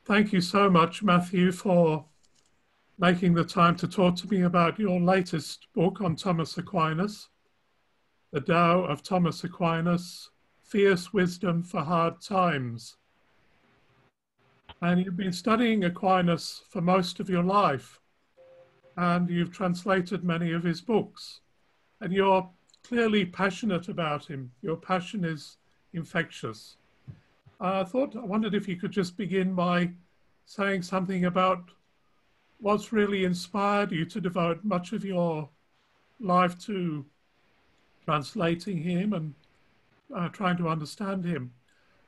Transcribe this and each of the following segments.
Thank you so much, Matthew, for making the time to talk to me about your latest book on Thomas Aquinas, The Tao of Thomas Aquinas, Fierce Wisdom for Hard Times. And you've been studying Aquinas for most of your life, and you've translated many of his books, and you're clearly passionate about him. Your passion is infectious. I wondered if you could just begin by saying something about what's really inspired you to devote much of your life to translating him and trying to understand him.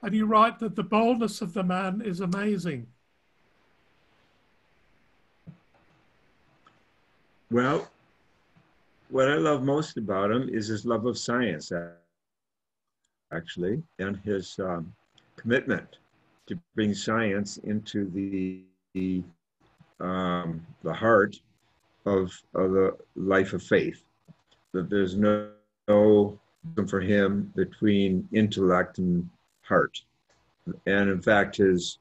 And you write that the boldness of the man is amazing. Well, what I love most about him is his love of science, actually, and his commitment to bring science into the heart of the life of faith. That there's no for him between intellect and heart. And in fact, his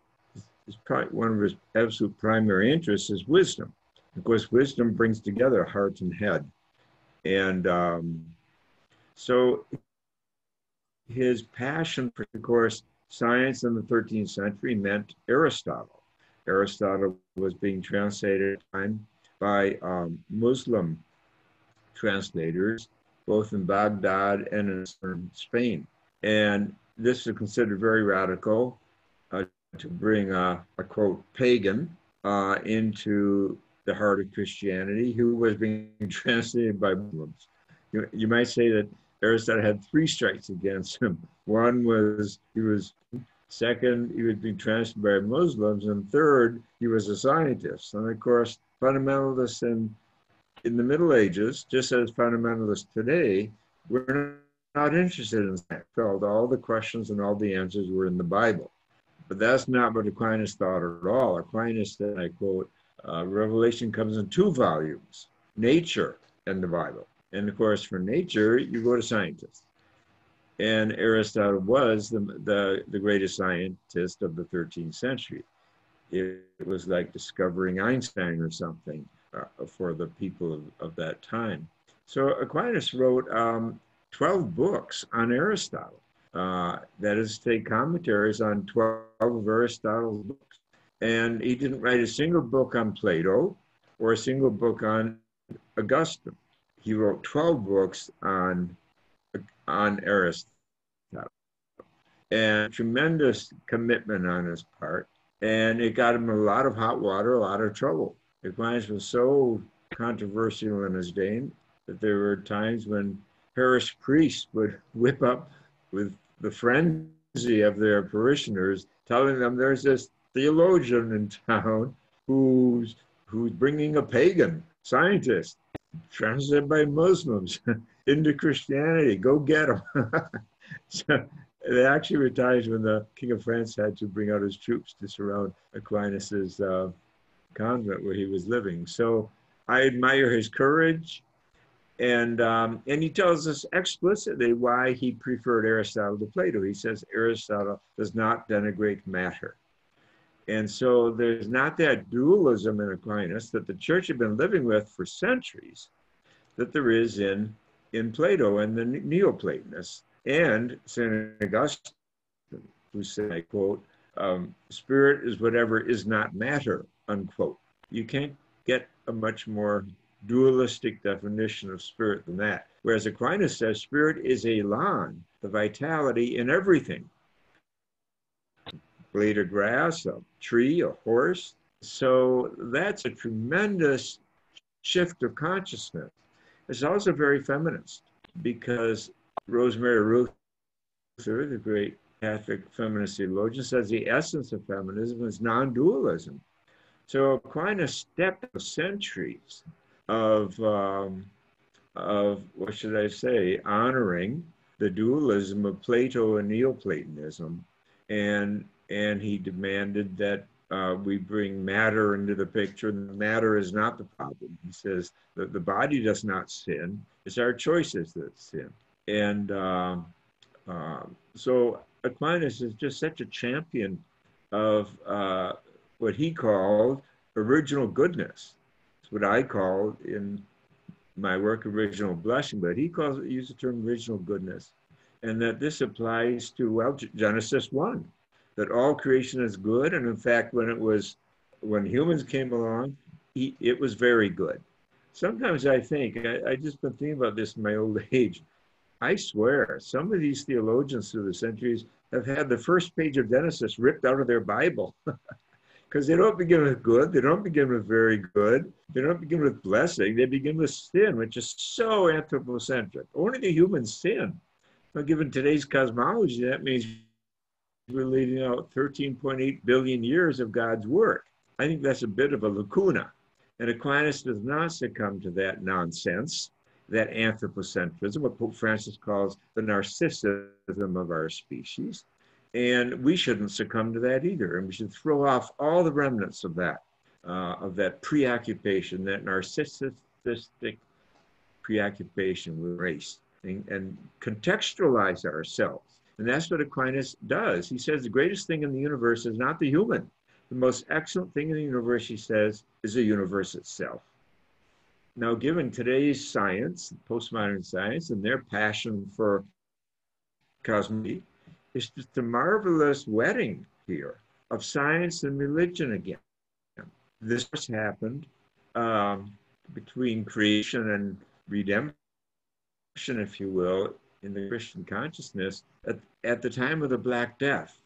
probably one of his absolute primary interests is wisdom. Of course, wisdom brings together heart and head. And so his passion for, of course, science in the 13th century meant Aristotle. Aristotle was being translated at the time by Muslim translators, both in Baghdad and in Spain. And this was considered very radical to bring a quote, pagan into the heart of Christianity, who was being translated by Muslims. You might say that Aristotle had three strikes against him. One was he was being translated by Muslims, and third, he was a scientist. And of course, fundamentalists in the Middle Ages, just as fundamentalists today, were not interested in that. Felt all the questions and all the answers were in the Bible. But that's not what Aquinas thought at all. Aquinas said, I quote, Revelation comes in two volumes, nature and the Bible. And of course, for nature, you go to scientists. And Aristotle was the greatest scientist of the 13th century. It was like discovering Einstein or something for the people of that time. So Aquinas wrote 12 books on Aristotle. That is to take commentaries on 12 of Aristotle's books. And he didn't write a single book on Plato or a single book on Augustine. He wrote 12 books on Aristotle. And tremendous commitment on his part. And it got him a lot of hot water, a lot of trouble. Aquinas was so controversial in his day that there were times when parish priests would whip up with the frenzy of their parishioners, telling them there's this theologian in town who's bringing a pagan scientist translated by Muslims into Christianity. Go get him. So there actually were times when the King of France had to bring out his troops to surround Aquinas's convent where he was living. So I admire his courage. And he tells us explicitly why he preferred Aristotle to Plato. He says Aristotle does not denigrate matter. And so there's not that dualism in Aquinas that the church had been living with for centuries that there is in Plato and the Neoplatonists and St. Augustine, who said, I quote, spirit is whatever is not matter, unquote. You can't get a much more dualistic definition of spirit than that. Whereas Aquinas says spirit is elan, the vitality in everything. Blade of grass, a tree, a horse. So that's a tremendous shift of consciousness. It's also very feminist because Rosemary Ruther, the great Catholic feminist theologian, says the essence of feminism is non-dualism. So Aquinas stepped centuries of what should I say, honoring the dualism of Plato and Neoplatonism, and he demanded that we bring matter into the picture. Matter is not the problem. He says that the body does not sin; it's our choices that sin. And so Aquinas is just such a champion of what he called original goodness. It's what I call in my work original blessing, but he used the term original goodness. And that this applies to, well, Genesis 1, that all creation is good. And in fact, when humans came along, it was very good. Sometimes I think, I just been thinking about this in my old age. I swear, some of these theologians through the centuries have had the first page of Genesis ripped out of their Bible because they don't begin with good, they don't begin with very good, they don't begin with blessing, they begin with sin, which is so anthropocentric. Only the humans sin. Now, given today's cosmology, that means we're leaving out 13.8 billion years of God's work. I think that's a bit of a lacuna. And Aquinas does not succumb to that nonsense, that anthropocentrism, what Pope Francis calls the narcissism of our species. And we shouldn't succumb to that either. And we should throw off all the remnants of that preoccupation, that narcissistic preoccupation with race, and contextualize ourselves. And that's what Aquinas does. He says the greatest thing in the universe is not the human. The most excellent thing in the universe, he says, is the universe itself. Now, given today's science, postmodern science, and their passion for cosmology, it's just a marvelous wedding here of science and religion again. This happened between creation and redemption, if you will, in the Christian consciousness at the time of the Black Death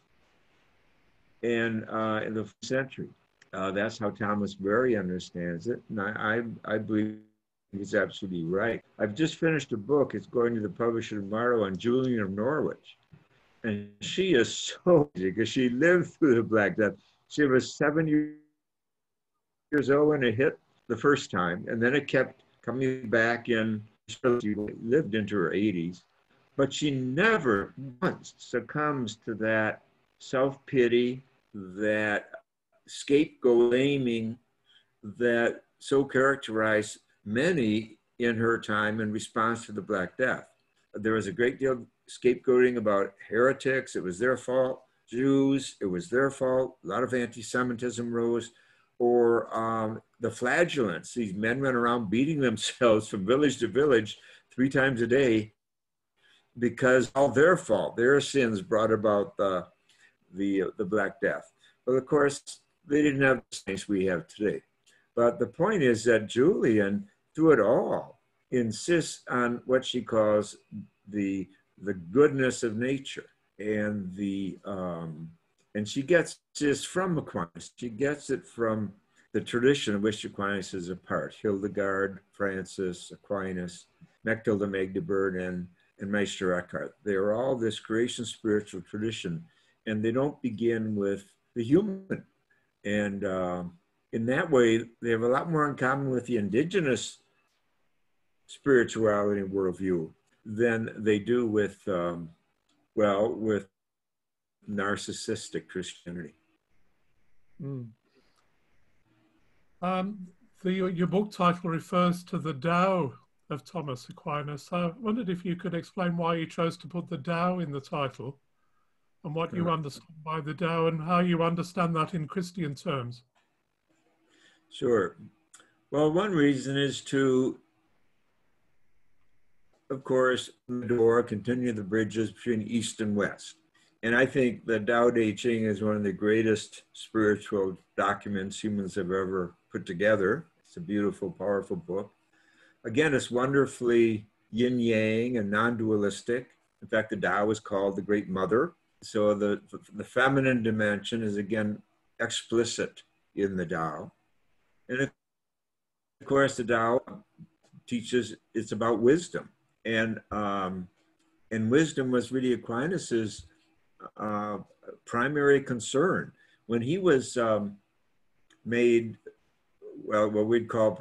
and in the 4th century. That's how Thomas Berry understands it, and I believe he's absolutely right. I've just finished a book. It's going to the publisher tomorrow on Julian of Norwich. And she is so busy because she lived through the Black Death. She was 7 years old when it hit the first time, and then it kept coming back in. She lived into her 80s, but she never once succumbs to that self-pity, that scapegoat blaming that so characterized many in her time in response to the Black Death. There was a great deal of scapegoating about heretics. It was their fault. Jews, it was their fault. A lot of anti-Semitism rose. Or the flagellants. These men went around beating themselves from village to village 3 times a day because all their fault, their sins brought about the Black Death. But of course, they didn't have the saints we have today. But the point is that Julian, through it all, insists on what she calls the goodness of nature, and and she gets this from Aquinas. She gets it from the tradition of which Aquinas is a part. Hildegard, Francis, Aquinas, Mechtilde Magdeburg, and Meister Eckhart. They are all this creation spiritual tradition, and they don't begin with the human. And in that way, they have a lot more in common with the indigenous spirituality and worldview than they do with, with narcissistic Christianity. Mm. Your book title refers to the Tao of Thomas Aquinas. I wondered if you could explain why you chose to put the Tao in the title and what you understand by the Tao and how you understand that in Christian terms. Sure. Well, one reason is to, of course, the door, continue the bridges between East and West. And I think the Tao Te Ching is one of the greatest spiritual documents humans have ever put together. It's a beautiful, powerful book. Again, it's wonderfully yin-yang and non-dualistic. In fact, the Tao is called the Great Mother. So the feminine dimension is, again, explicit in the Tao. And of course, the Tao teaches it's about wisdom. And wisdom was really Aquinas's primary concern. When he was made, well, what we'd call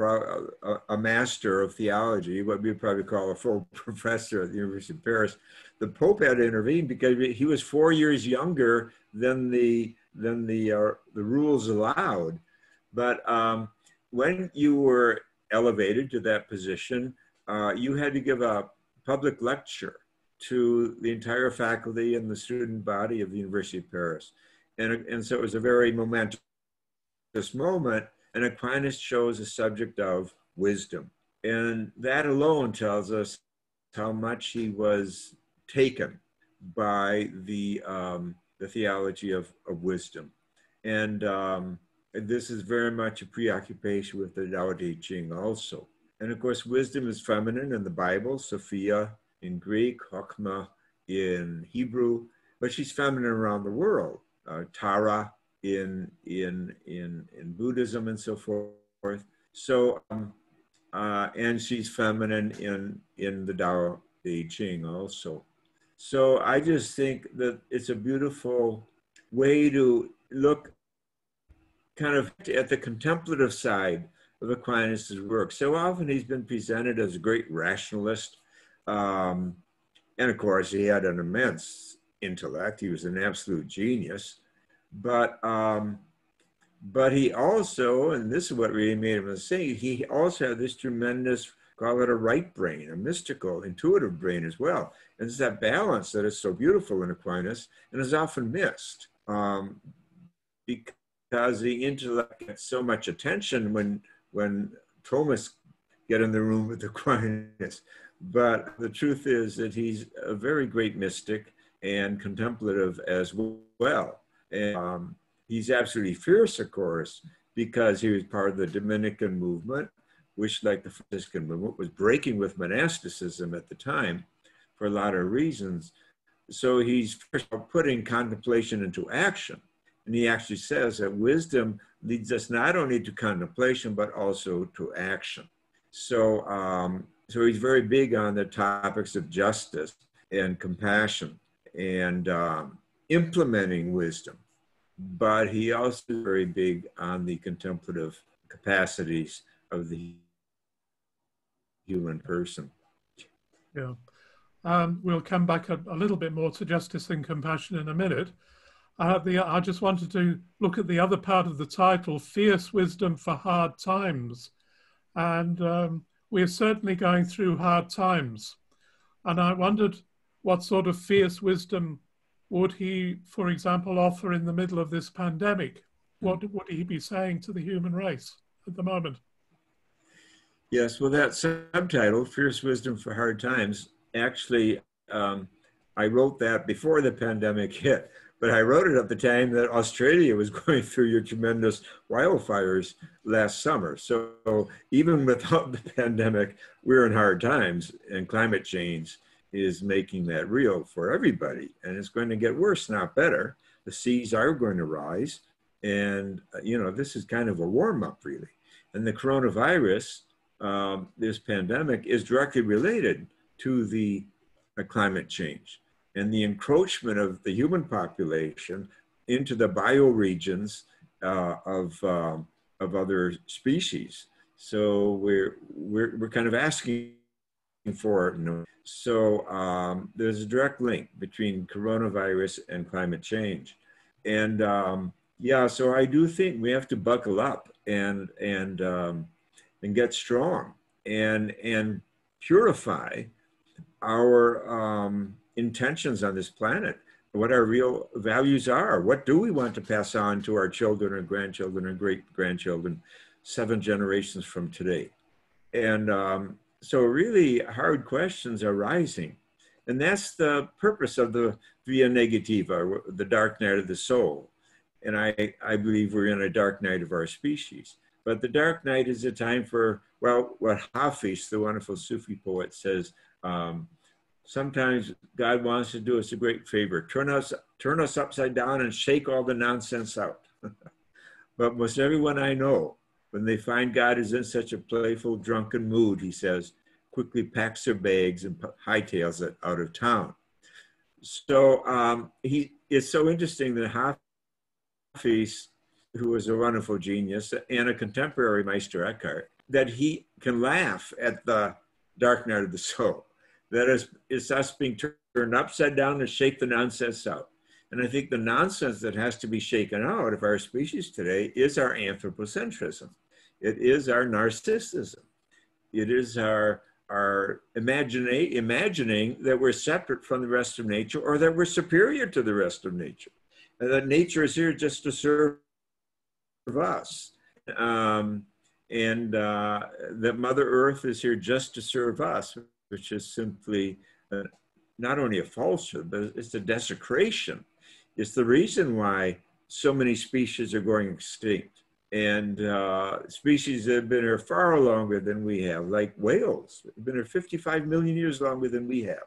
a master of theology, what we'd probably call a full professor at the University of Paris, the Pope had to intervene because he was 4 years younger than the rules allowed. But when you were elevated to that position, you had to give a public lecture to the entire faculty and the student body of the University of Paris. And so it was a very momentous this moment, and Aquinas chose a subject of wisdom. And that alone tells us how much he was taken by the theology of wisdom. And this is very much a preoccupation with the Tao Te Ching also. And of course, wisdom is feminine in the Bible, Sophia in Greek, Chokmah in Hebrew, but she's feminine around the world. Tara in Buddhism and so forth. So, and she's feminine in the Tao Te Ching also. So I just think that it's a beautiful way to look kind of at the contemplative side of Aquinas' work. So often he's been presented as a great rationalist. And of course, he had an immense intellect. He was an absolute genius. But he also, and this is what really made him a saint, he also had this tremendous, call it a right brain, a mystical, intuitive brain as well. And it's that balance that is so beautiful in Aquinas and is often missed. Because the intellect gets so much attention when Thomas get in the room with Aquinas. But the truth is that he's a very great mystic and contemplative as well. And he's absolutely fierce, of course, because he was part of the Dominican movement, which, like the Franciscan movement, was breaking with monasticism at the time for a lot of reasons. So he's putting contemplation into action. And he actually says that wisdom leads us not only to contemplation, but also to action. So, so he's very big on the topics of justice and compassion and implementing wisdom. But he also is very big on the contemplative capacities of the human person. Yeah. We'll come back a little bit more to justice and compassion in a minute. I just wanted to look at the other part of the title, Fierce Wisdom for Hard Times. And we're certainly going through hard times. And I wondered what sort of fierce wisdom would he, for example, offer in the middle of this pandemic? What would he be saying to the human race at the moment? Yes, well, that subtitle, Fierce Wisdom for Hard Times, actually, I wrote that before the pandemic hit, but I wrote it at the time that Australia was going through your tremendous wildfires last summer. So even without the pandemic, we're in hard times, and climate change is making that real for everybody. And it's going to get worse, not better. The seas are going to rise. And, you know, this is kind of a warm-up, really. And the coronavirus, this pandemic, is directly related to the climate change and the encroachment of the human population into the bioregions of other species. So we're kind of asking for it. So there's a direct link between coronavirus and climate change. And yeah, so I do think we have to buckle up and get strong and purify our intentions on this planet, what our real values are. What do we want to pass on to our children and grandchildren and great-grandchildren 7 generations from today? And so really hard questions are rising. And that's the purpose of the Via Negativa, the dark night of the soul. And I believe we're in a dark night of our species. But the dark night is a time for, well, what Hafiz, the wonderful Sufi poet, says, sometimes God wants to do us a great favor, turn us upside down and shake all the nonsense out. But most everyone I know, when they find God is in such a playful, drunken mood, he says, quickly packs their bags and hightails it out of town. So it's so interesting that Hafiz, who was a wonderful genius and a contemporary Meister Eckhart, that he can laugh at the dark night of the soul. That is, it's us being turned upside down to shake the nonsense out. And I think the nonsense that has to be shaken out of our species today is our anthropocentrism. It is our narcissism. It is our imagining that we're separate from the rest of nature or that we're superior to the rest of nature. And that nature is here just to serve us. That Mother Earth is here just to serve us, which is simply not only a falsehood, but it's a desecration. It's the reason why so many species are going extinct. And species that have been here far longer than we have, like whales, have been here 55 million years longer than we have.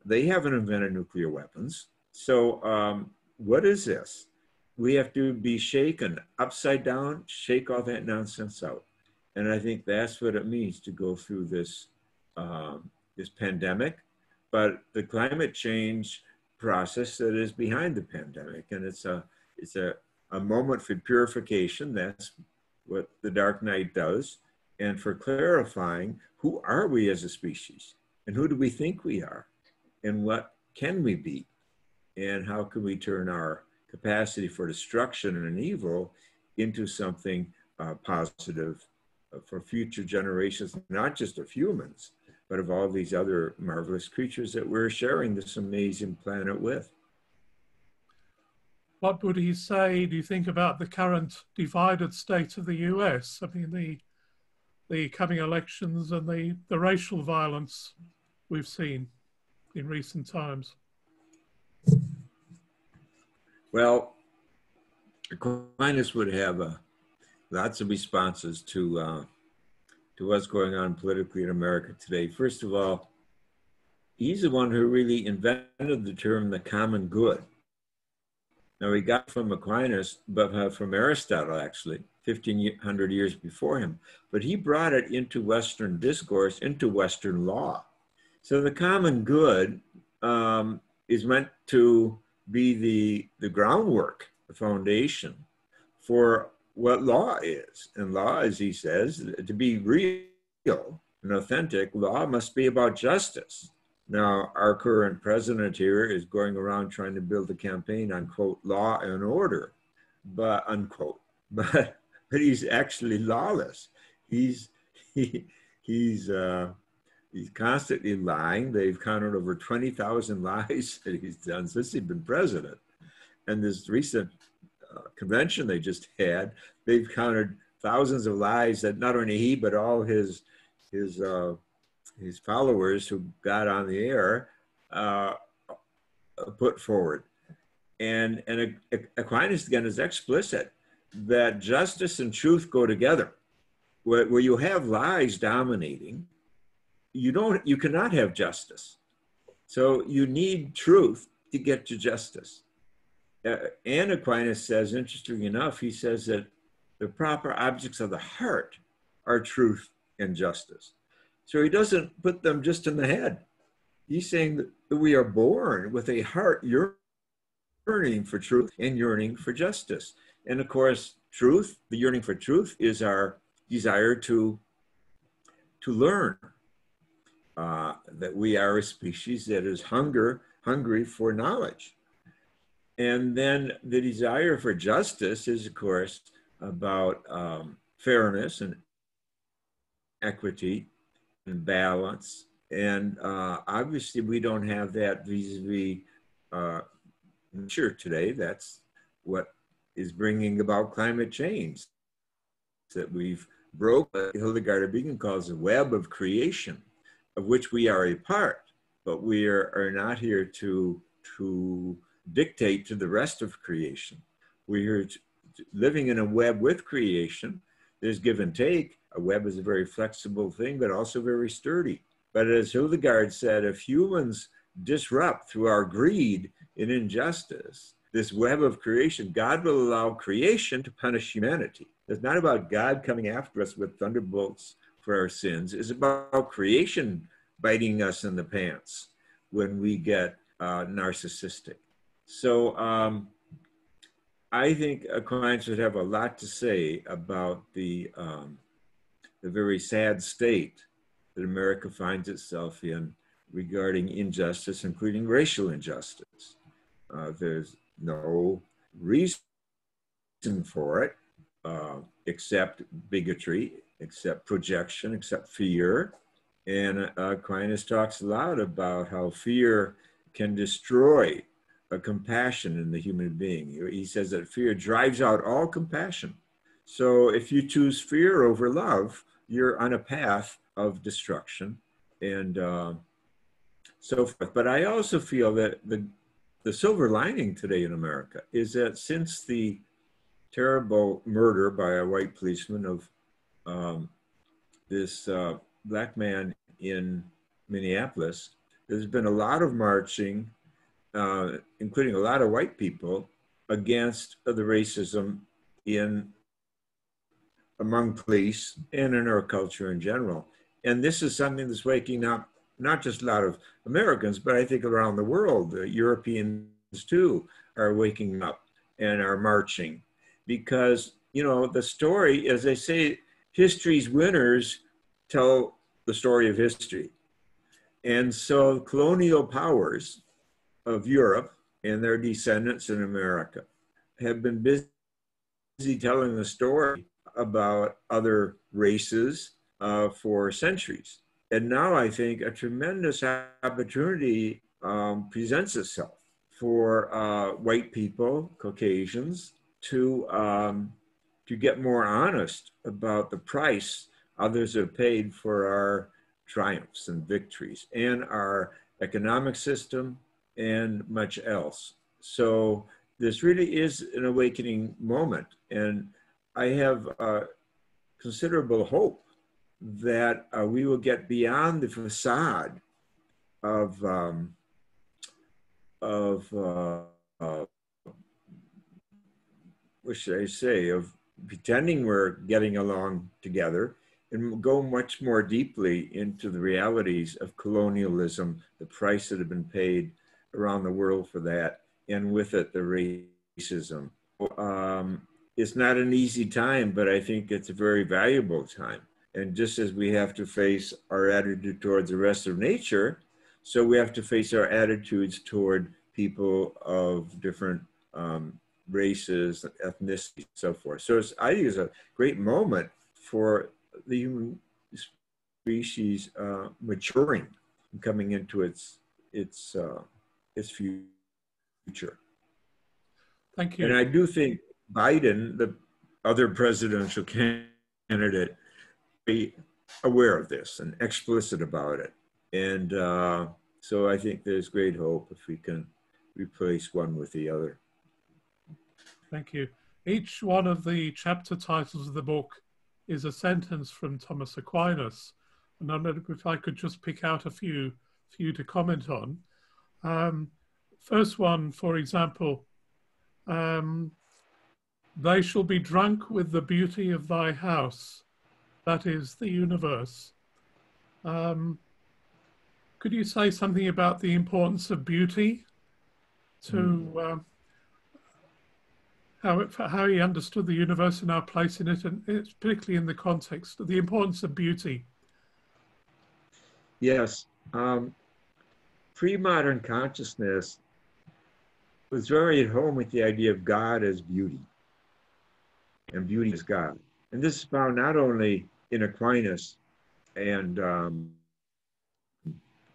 They haven't invented nuclear weapons. So what is this? We have to be shaken upside down, shake all that nonsense out. And I think that's what it means to go through this, this pandemic, but the climate change process that is behind the pandemic. And it's a moment for purification. That's what the Dark Night does. And for clarifying, who are we as a species? And who do we think we are? And what can we be? And how can we turn our capacity for destruction and evil into something positive for future generations, not just of humans, but of all these other marvelous creatures that we're sharing this amazing planet with. What would he say, do you think, about the current divided state of the US? I mean, the coming elections and the racial violence we've seen in recent times? Well, Aquinas would have lots of responses to what's going on politically in America today. First of all, he's the one who really invented the term the common good. Now, he got from Aquinas, but from Aristotle, actually, 1,500 years before him. But he brought it into Western discourse, into Western law. So the common good is meant to be the groundwork, the foundation for what law is. And law, as he says, to be real and authentic, law must be about justice. Now, our current president here is going around trying to build a campaign on, quote, law and order, but, unquote. But he's actually lawless. He's constantly lying. They've counted over 20,000 lies that he's done since he's been president. And this recent convention they just had, they've counted thousands of lies that not only he, but all his followers who got on the air put forward. And Aquinas, again, is explicit that justice and truth go together. Where you have lies dominating, you cannot have justice. So you need truth to get to justice. And Aquinas says, interestingly enough, he says that the proper objects of the heart are truth and justice. So he doesn't put them just in the head. He's saying that we are born with a heart yearning for truth and yearning for justice. And of course, truth, the yearning for truth, is our desire to learn. That we are a species that is hungry for knowledge. And then the desire for justice is, of course, about fairness and equity and balance. And obviously, we don't have that vis-a-vis nature today. That's what is bringing about climate change. That we've broke what Hildegard of Bingen calls the web of creation, of which we are a part, but we are not here to dictate to the rest of creation. We're living in a web with creation. There's give and take. A web is a very flexible thing, but also very sturdy. But as Hildegard said, if humans disrupt through our greed and injustice this web of creation, God will allow creation to punish humanity. It's not about God coming after us with thunderbolts for our sins. It's about creation biting us in the pants when we get narcissistic. So I think Aquinas would have a lot to say about the very sad state that America finds itself in regarding injustice, including racial injustice. There's no reason for it except bigotry, except projection, except fear. And Aquinas talks a lot about how fear can destroy a compassion in the human being. He says that fear drives out all compassion. So if you choose fear over love, you're on a path of destruction and so forth. But I also feel that the silver lining today in America is that since the terrible murder by a white policeman of this black man in Minneapolis, there's been a lot of marching, including a lot of white people, against the racism among police and in our culture in general. And this is something that's waking up not just a lot of Americans, but I think around the world. The Europeans too are waking up and are marching because, you know, the story, as they say, history's winners tell the story of history. And so colonial powers of Europe and their descendants in America have been busy telling the story about other races for centuries. And now I think a tremendous opportunity presents itself for white people, Caucasians, to get more honest about the price others have paid for our triumphs and victories and our economic system and much else. So this really is an awakening moment. And I have considerable hope that we will get beyond the facade of what should I say, of pretending we're getting along together and go much more deeply into the realities of colonialism, the price that had been paid around the world for that, and with it, the racism. It's not an easy time, but I think it's a very valuable time. And just as we have to face our attitude towards the rest of nature, so we have to face our attitudes toward people of different races, ethnicities, so forth. So I think it's a great moment for the human species maturing and coming into its future. Thank you. And I do think Biden, the other presidential candidate, be aware of this and explicit about it. And so I think there's great hope if we can replace one with the other. Thank you. Each one of the chapter titles of the book is a sentence from Thomas Aquinas. And I wonder if I could just pick out a few for you to comment on. First one, for example, they shall be drunk with the beauty of thy house, that is the universe. Could you say something about the importance of beauty to how he understood the universe and our place in it, and it's particularly in the context of the importance of beauty? Yes. Pre-modern consciousness was very at home with the idea of God as beauty, and beauty is God. And this is found not only in Aquinas and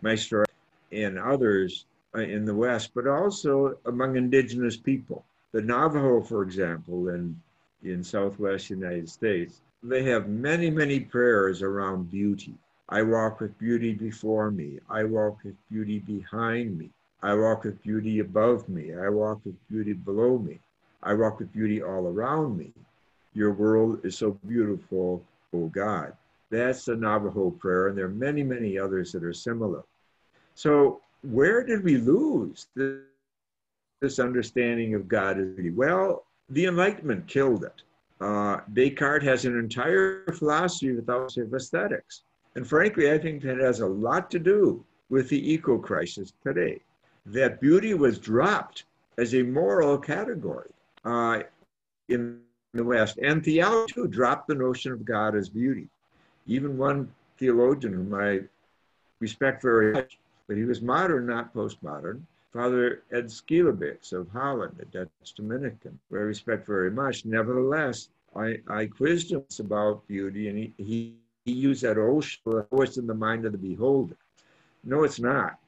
Maestro and others in the West, but also among indigenous people. The Navajo, for example, in Southwest United States, they have many, many prayers around beauty. I walk with beauty before me. I walk with beauty behind me. I walk with beauty above me. I walk with beauty below me. I walk with beauty all around me. Your world is so beautiful, O God. That's the Navajo prayer, and there are many, many others that are similar. So where did we lose this understanding of God as beauty? Well, the Enlightenment killed it. Descartes has an entire philosophy without aesthetics. And frankly, I think that has a lot to do with the eco-crisis today. That beauty was dropped as a moral category in the West. And theology too dropped the notion of God as beauty. Even one theologian whom I respect very much, but he was modern, not postmodern, Father Ed Skelebix of Holland, a Dutch Dominican, who I respect very much. Nevertheless, I quizzed him about beauty, and he used that old voice in the mind of the beholder. No, it's not.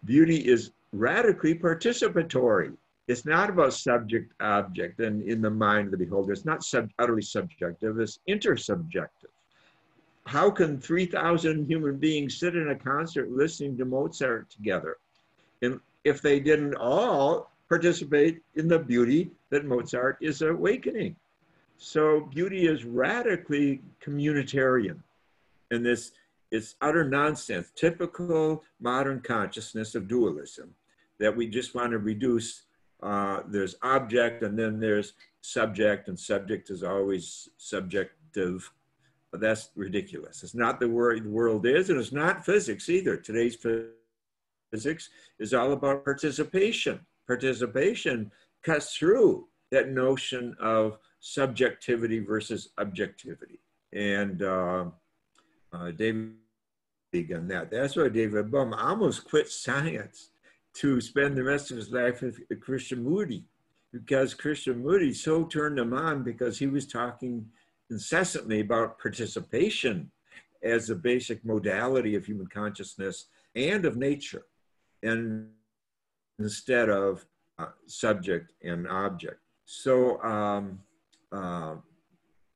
Beauty is radically participatory. it's not about subject object and in the mind of the beholder. It's not utterly subjective, it's intersubjective. How can 3,000 human beings sit in a concert listening to Mozart together? And if they didn't all participate in the beauty that Mozart is awakening. So beauty is radically communitarian. And this is utter nonsense, typical modern consciousness of dualism, that we just want to reduce. There's object and then there's subject, and subject is always subjective. But that's ridiculous. It's not the world is, and it's not physics either. Today's physics is all about participation. Participation cuts through that notion of subjectivity versus objectivity. And David on that. That's why David Bohm almost quit science to spend the rest of his life with Krishnamurti, because Krishnamurti so turned him on because he was talking incessantly about participation as a basic modality of human consciousness and of nature, and instead of subject and object. So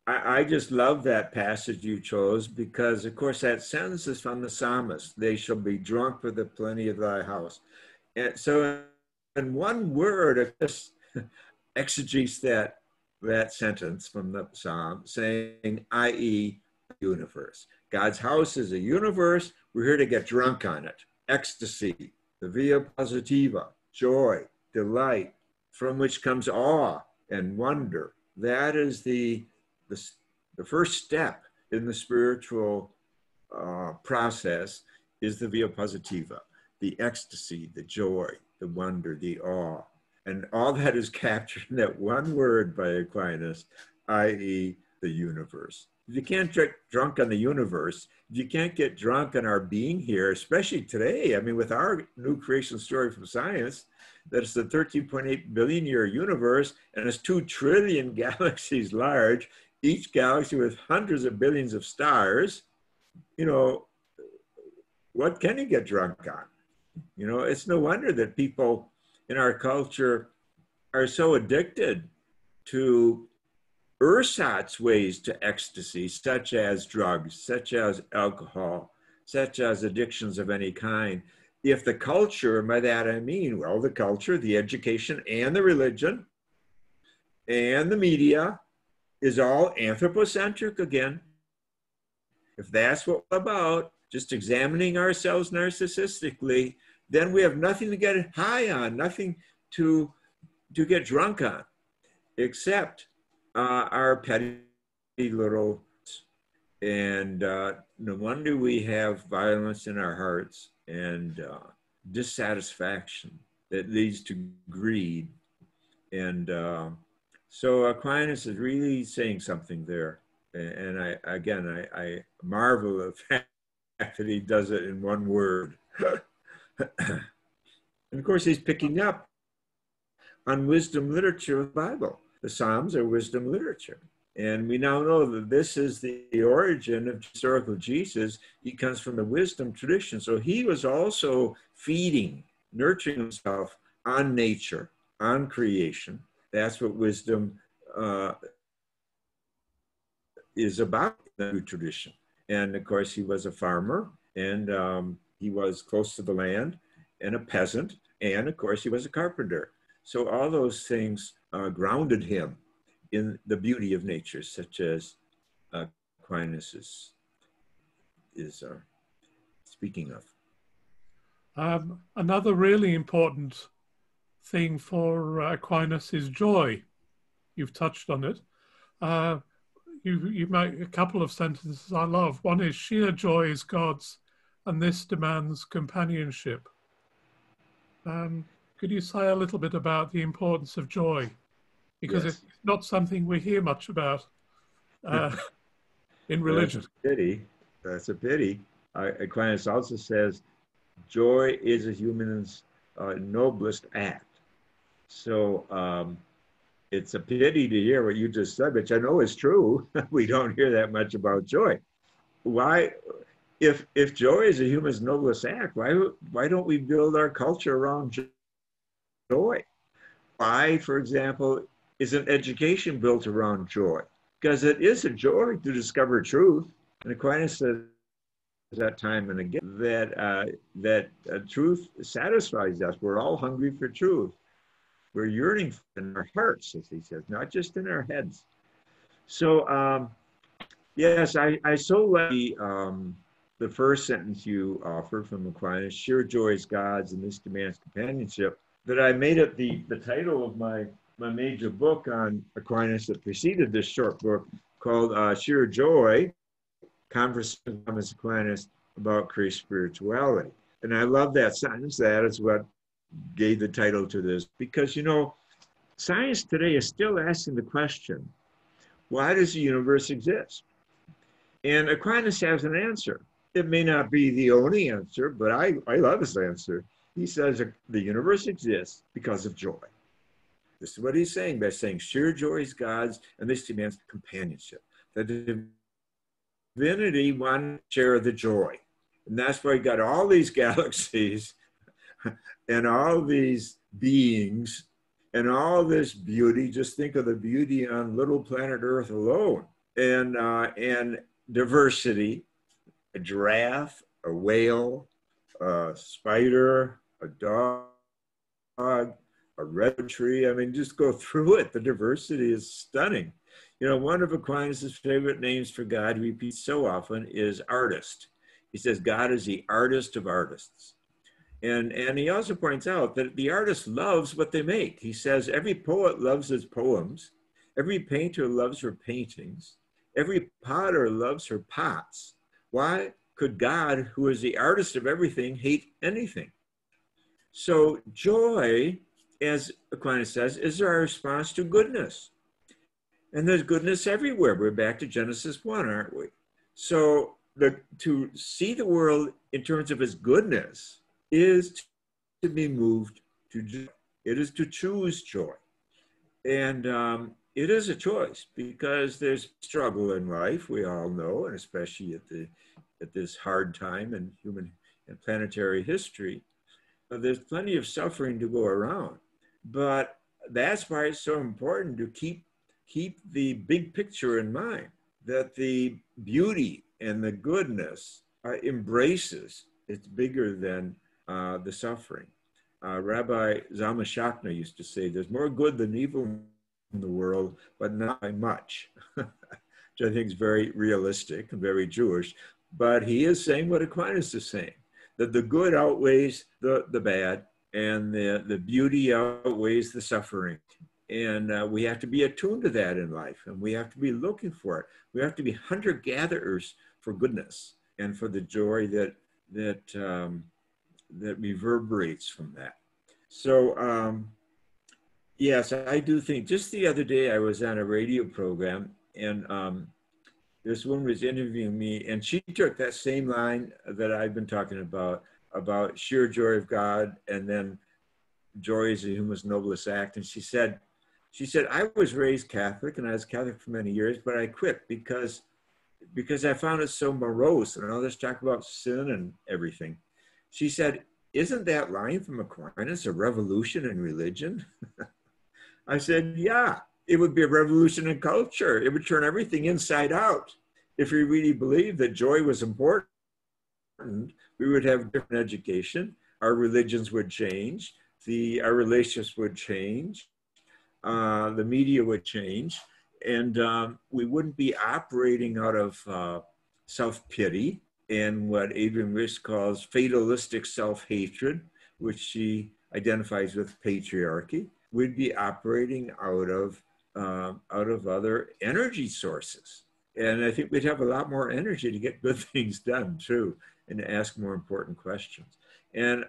I just love that passage you chose, because of course that sentence is from the psalmist, they shall be drunk with the plenty of thy house. And so in one word, I just exegetes that sentence from the psalm, saying, i.e., universe. God's house is a universe. We're here to get drunk on it. Ecstasy, the via positiva, joy, delight, from which comes awe and wonder. That is the first step in the spiritual process, is the via positiva, the ecstasy, the joy, the wonder, the awe. And all that is captured in that one word by Aquinas, i.e., the universe. If you can't get drunk on the universe, if you can't get drunk on our being here, especially today, I mean, with our new creation story from science, that it's the 13.8 billion year universe, and it's 2 trillion galaxies large, each galaxy with hundreds of billions of stars, you know, what can you get drunk on? You know, it's no wonder that people in our culture are so addicted to ersatz ways to ecstasy, such as drugs, such as alcohol, such as addictions of any kind. If the culture, and by that I mean, well, the culture, the education, and the religion, and the media is all anthropocentric again, if that's what we're about, just examining ourselves narcissistically, then we have nothing to get high on, nothing to get drunk on, except our petty little, and no wonder we have violence in our hearts and dissatisfaction that leads to greed. And so Aquinas is really saying something there. And I marvel at the fact that he does it in one word. And of course, he's picking up on wisdom literature of the Bible. The Psalms are wisdom literature. And we now know that this is the origin of historical Jesus. He comes from the wisdom tradition. So he was also feeding, nurturing himself on nature, on creation. That's what wisdom is about in the tradition. And of course, he was a farmer, and he was close to the land, and a peasant, and of course, he was a carpenter. So all those things grounded him in the beauty of nature, such as Aquinas is speaking of. Another really important thing for Aquinas is joy. You've touched on it. You make a couple of sentences I love. One is, sheer joy is God's, and this demands companionship. Could you say a little bit about the importance of joy? Because Yes. it's not something we hear much about in religion. That's a pity. That's a pity. Aquinas also says, joy is a human's noblest act. So it's a pity to hear what you just said, which I know is true. We don't hear that much about joy. Why, if joy is a human's noblest act, why don't we build our culture around joy? why, for example, is an education built around joy? Because it is a joy to discover truth. And Aquinas says that time and again that truth satisfies us. We're all hungry for truth. We're yearning in our hearts, as he says, not just in our heads. So, yes, I so like the first sentence you offered from Aquinas, sheer joy is God's and this demands companionship, that I made it the title of my major book on Aquinas that preceded this short book called Sheer Joy, Conversation with Thomas Aquinas about Christ spirituality. And I love that sentence. That is what gave the title to this, because, you know, science today is still asking the question, why does the universe exist? And Aquinas has an answer. It may not be the only answer, but I love his answer. He says the universe exists because of joy. This is what he's saying by saying sheer joy is God's and this demands companionship. The divinity wants to share the joy. And that's why he got all these galaxies and all these beings and all this beauty. Just think of the beauty on little planet Earth alone. And diversity, a giraffe, a whale, a spider, a dog, a red tree. I mean, just go through it. The diversity is stunning. You know, one of Aquinas' favorite names for God, he repeats so often, is artist. He says God is the artist of artists. And he also points out that the artist loves what they make. He says every poet loves his poems. Every painter loves her paintings. Every potter loves her pots. Why could God, who is the artist of everything, hate anything? So joy, as Aquinas says, is our response to goodness. And there's goodness everywhere. We're back to Genesis 1, aren't we? So to see the world in terms of its goodness is to be moved to joy. It is to choose joy. And it is a choice because there's struggle in life, we all know, and especially at this hard time in human and planetary history. There's plenty of suffering to go around. But that's why it's so important to keep the big picture in mind, that the beauty and the goodness embraces, it's bigger than the suffering. Rabbi Zalman Schachter used to say, there's more good than evil in the world, but not by much, which I think is very realistic and very Jewish. But he is saying what Aquinas is saying, that the good outweighs the bad, and the beauty outweighs the suffering. And we have to be attuned to that in life, and we have to be looking for it. We have to be hunter-gatherers for goodness and for the joy that reverberates from that. So, yes, I do think, just the other day I was on a radio program, and this woman was interviewing me, and she took that same line that I've been talking about sheer joy of God, and then joy is the human's noblest act. And she said, I was raised Catholic, and I was Catholic for many years, but I quit because I found it so morose, and all this talk about sin and everything. She said, isn't that line from Aquinas a revolution in religion? I said, yeah, it would be a revolution in culture. It would turn everything inside out. If we really believed that joy was important, we would have different education. Our religions would change. Our relationships would change. The media would change. And we wouldn't be operating out of self-pity and what Adrian Rich calls fatalistic self-hatred, which she identifies with patriarchy. We'd be operating out of other energy sources. And I think we'd have a lot more energy to get good things done too, and to ask more important questions. And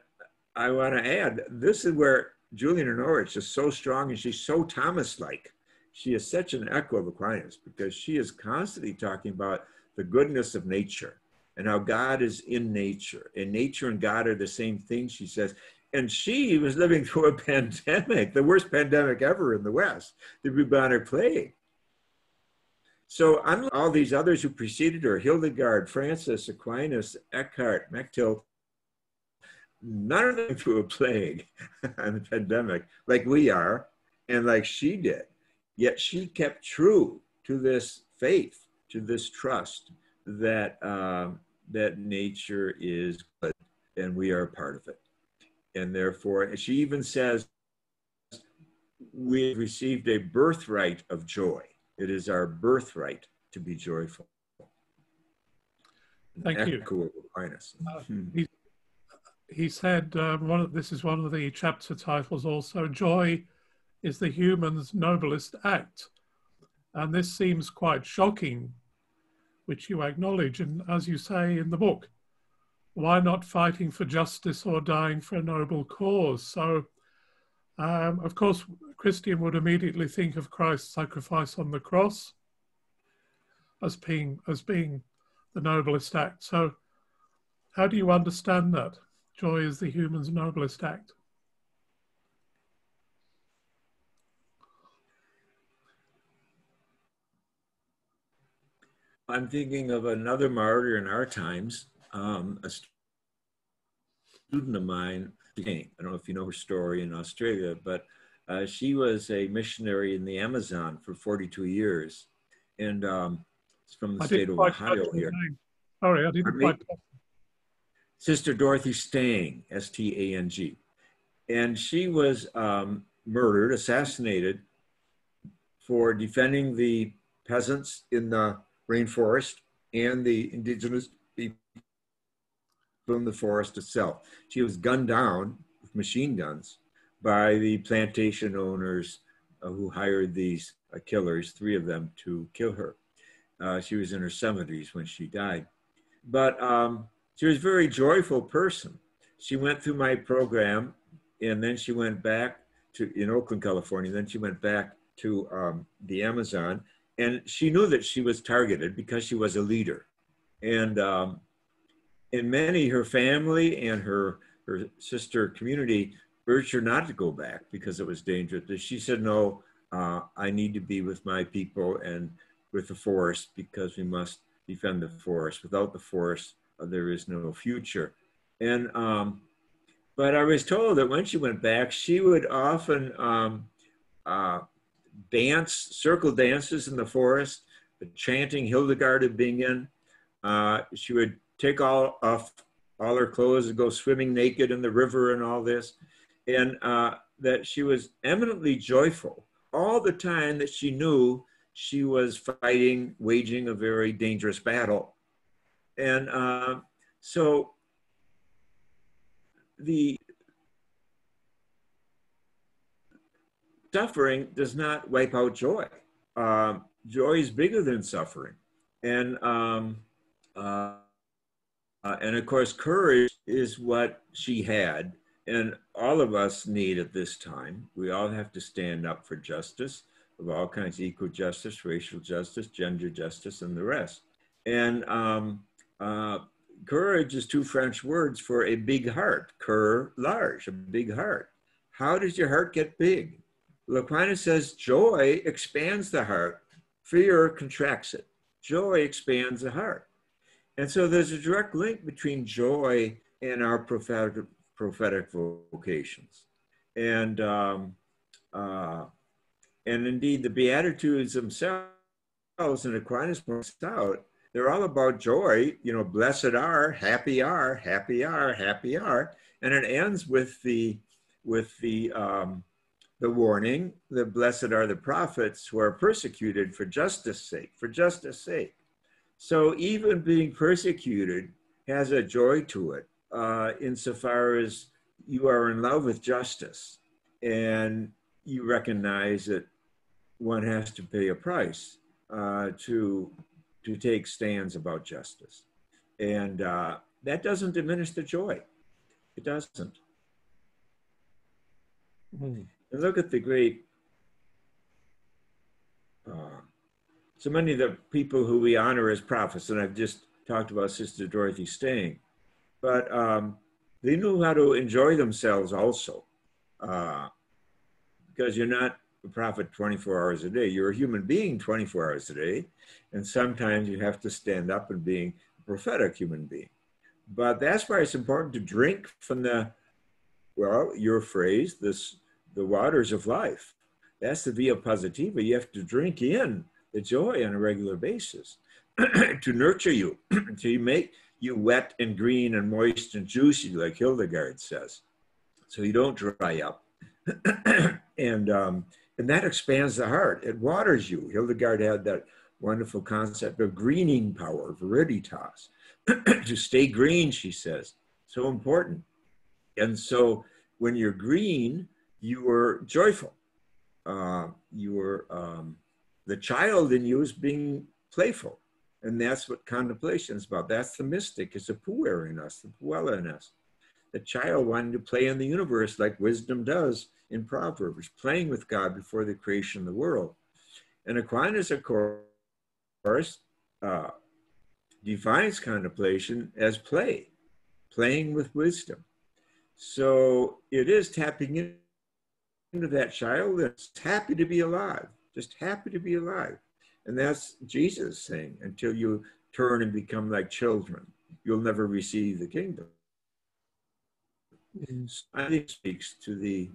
I want to add, this is where Julian of Norwich is so strong, and she's so Thomas-like. She is such an echo of Aquinas, because she is constantly talking about the goodness of nature and how God is in nature, and nature and God are the same thing, she says. And she was living through a pandemic, the worst pandemic ever in the West, the bubonic plague. So unlike all these others who preceded her, Hildegard, Francis, Aquinas, Eckhart, Mechthild, none of them through a plague and a pandemic like we are. like she did. Yet she kept true to this faith, to this trust that that nature is good and we are a part of it. And therefore, she even says, we've received a birthright of joy. It is our birthright to be joyful. Thank you. Echo of Aquinas. He said, this is one of the chapter titles also, joy is the human's noblest act. And this seems quite shocking, which you acknowledge. And as you say in the book, why not fighting for justice or dying for a noble cause? So, of course, a Christian would immediately think of Christ's sacrifice on the cross as being the noblest act. So how do you understand that? Joy is the human's noblest act. I'm thinking of another martyr in our times, a student of mine. I don't know if you know her story in Australia, but she was a missionary in the Amazon for 42 years. And it's from the state of Ohio here. Sorry, I didn't quite. Sister Dorothy Stang, S-T-A-N-G. And she was murdered, assassinated for defending the peasants in the rainforest and the indigenous people in the forest itself. She was gunned down with machine guns by the plantation owners who hired these killers, 3 of them, to kill her. She was in her 70s when she died. But she was a very joyful person. She went through my program, and then she went back to, in Oakland, California, then she went back to the Amazon, and she knew that she was targeted because she was a leader. And in many, her family and her sister community urged her not to go back because it was dangerous. But she said, no, I need to be with my people and with the forest because we must defend the forest. Without the forest, there is no future. And, but I was told that when she went back, she would often dance, circle dances in the forest, chanting Hildegard of Bingen. She would take off all her clothes and go swimming naked in the river and all this. And that she was eminently joyful all the time that she knew she was fighting, waging a very dangerous battle. And so the suffering does not wipe out joy. Joy is bigger than suffering. And of course, courage is what she had, and all of us need at this time. We all have to stand up for justice of all kinds, equal justice, racial justice, gender justice, and the rest. And courage is 2 French words for a big heart, cœur large, a big heart. How does your heart get big? Well, Aquinas says joy expands the heart, fear contracts it. Joy expands the heart. And so there's a direct link between joy and our prophetic vocations. And indeed, the Beatitudes themselves, and Aquinas points out, they're all about joy. You know, blessed are, happy are, happy are, happy are. And it ends with the warning, the blessed are the prophets who are persecuted for justice sake, for justice sake. So even being persecuted has a joy to it, insofar as you are in love with justice and you recognize that one has to pay a price to take stands about justice. And that doesn't diminish the joy. It doesn't. And look at the great, so many of the people who we honor as prophets, and I've just talked about Sister Dorothy Stang, but they knew how to enjoy themselves also, because you're not a prophet 24 hours a day. You're a human being 24 hours a day, and sometimes you have to stand up and being a prophetic human being. But that's why it's important to drink from the, well, your phrase, the waters of life. That's the via positiva. You have to drink in the joy on a regular basis to nurture you, to make you wet and green and moist and juicy, like Hildegard says, so you don't dry up. and that expands the heart. It waters you. Hildegard had that wonderful concept of greening power, viriditas, to stay green, she says. So important. And so when you're green, you are joyful. The child in you is being playful. And that's what contemplation is about. That's the mystic. It's the puer in us, the puella in us. The child wanting to play in the universe like wisdom does in Proverbs, playing with God before the creation of the world. And Aquinas, of course, defines contemplation as play, playing with wisdom. So it is tapping into that child that's happy to be alive, just happy to be alive. And that's Jesus saying, until you turn and become like children, you'll never receive the kingdom. I think it speaks to the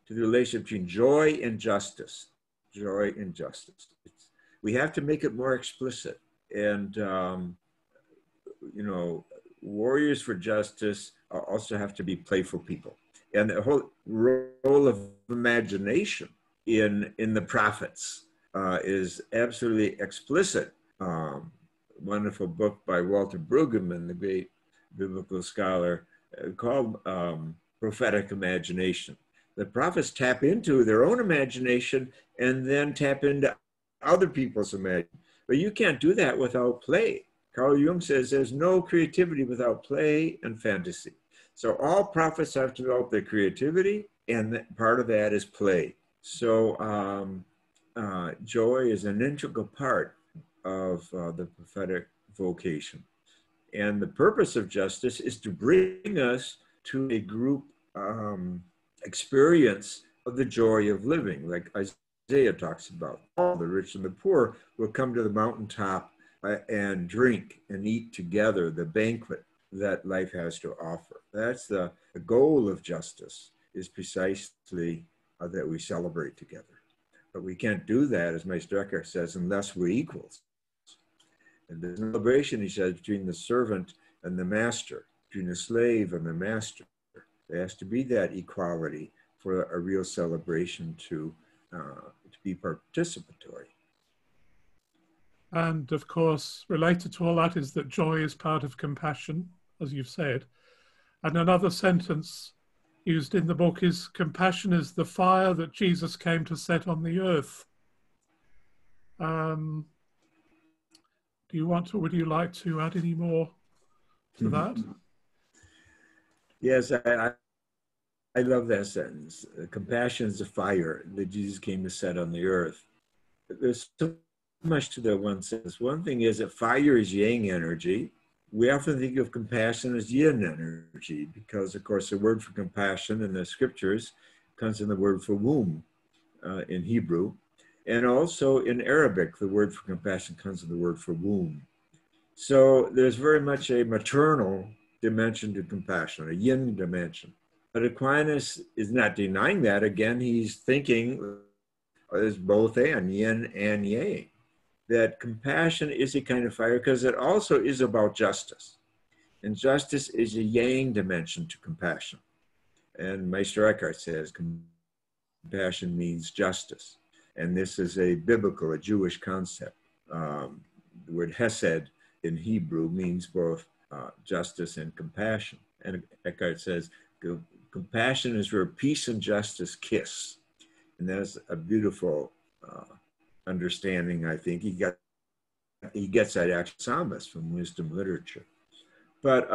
relationship between joy and justice. Joy and justice. We have to make it more explicit. And, warriors for justice also have to be playful people. And the whole role of imagination in the prophets is absolutely explicit. Wonderful book by Walter Brueggemann, the great biblical scholar, called Prophetic Imagination. The prophets tap into their own imagination and then tap into other people's imagination. But you can't do that without play. Carl Jung says there's no creativity without play and fantasy. So all prophets have to develop their creativity, and part of that is play. So joy is an integral part of the prophetic vocation. And the purpose of justice is to bring us to a group experience of the joy of living, like Isaiah talks about. All the rich and the poor will come to the mountaintop and drink and eat together the banquet that life has to offer. That's the goal of justice, is precisely that we celebrate together. But we can't do that, as Meister Eckhart says, unless we're equals. And the celebration, he says, between the servant and the master, between the slave and the master, there has to be that equality for a real celebration to be participatory. And of course, related to all that is that joy is part of compassion, as you've said. And another sentence used in the book is, compassion is the fire that Jesus came to set on the earth. Would you like to add any more to that? Yes, I love that sentence. Compassion is the fire that Jesus came to set on the earth. There's so much to that one sentence. One thing is that fire is yang energy. We often think of compassion as yin energy because, of course, the word for compassion in the scriptures comes from the word for womb in Hebrew. And also in Arabic, the word for compassion comes from the word for womb. So there's very much a maternal dimension to compassion, a yin dimension. But Aquinas is not denying that. Again, he's thinking there's both and, yin and yang. That compassion is a kind of fire because it also is about justice. And justice is a yang dimension to compassion. And Meister Eckhart says compassion means justice. And this is a biblical, a Jewish concept. The word hesed in Hebrew means both justice and compassion. And Eckhart says compassion is where peace and justice kiss. And that's a beautiful understanding, I think. He gets that actual psalmist from wisdom literature. But